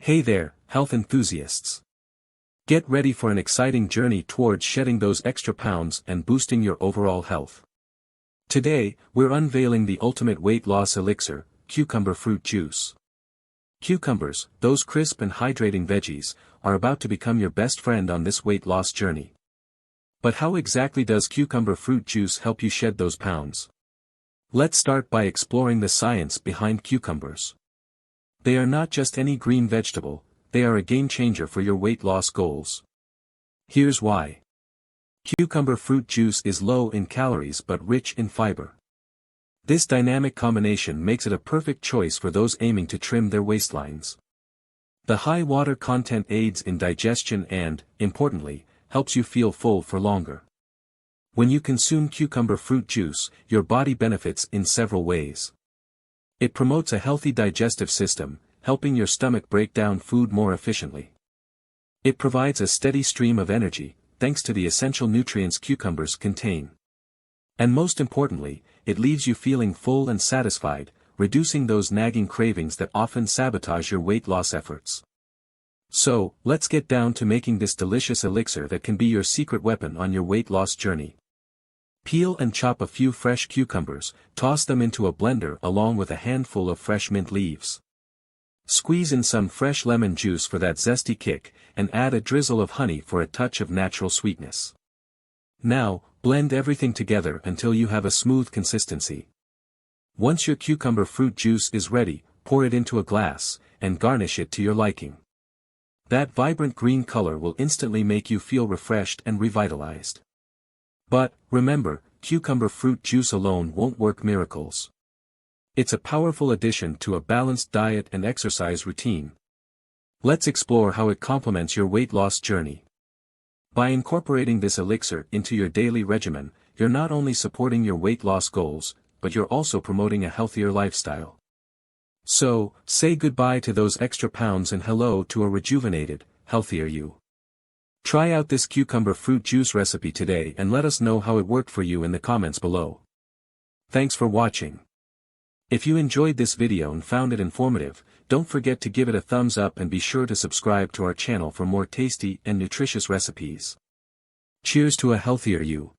Hey there, health enthusiasts. Get ready for an exciting journey towards shedding those extra pounds and boosting your overall health. Today, we're unveiling the ultimate weight loss elixir, cucumber fruit juice. Cucumbers, those crisp and hydrating veggies, are about to become your best friend on this weight loss journey. But how exactly does cucumber fruit juice help you shed those pounds? Let's start by exploring the science behind cucumbers. They are not just any green vegetable, they are a game changer for your weight loss goals. Here's why. Cucumber fruit juice is low in calories but rich in fiber. This dynamic combination makes it a perfect choice for those aiming to trim their waistlines. The high water content aids in digestion and, importantly, helps you feel full for longer. When you consume cucumber fruit juice, your body benefits in several ways. It promotes a healthy digestive system, helping your stomach break down food more efficiently. It provides a steady stream of energy, thanks to the essential nutrients cucumbers contain. And most importantly, it leaves you feeling full and satisfied, reducing those nagging cravings that often sabotage your weight loss efforts. So, let's get down to making this delicious elixir that can be your secret weapon on your weight loss journey. Peel and chop a few fresh cucumbers, toss them into a blender along with a handful of fresh mint leaves. Squeeze in some fresh lemon juice for that zesty kick, and add a drizzle of honey for a touch of natural sweetness. Now, blend everything together until you have a smooth consistency. Once your cucumber fruit juice is ready, pour it into a glass, and garnish it to your liking. That vibrant green color will instantly make you feel refreshed and revitalized. But, remember, cucumber fruit juice alone won't work miracles. It's a powerful addition to a balanced diet and exercise routine. Let's explore how it complements your weight loss journey. By incorporating this elixir into your daily regimen, you're not only supporting your weight loss goals, but you're also promoting a healthier lifestyle. So, say goodbye to those extra pounds and hello to a rejuvenated, healthier you. Try out this cucumber fruit juice recipe today and let us know how it worked for you in the comments below. Thanks for watching. If you enjoyed this video and found it informative, don't forget to give it a thumbs up and be sure to subscribe to our channel for more tasty and nutritious recipes. Cheers to a healthier you.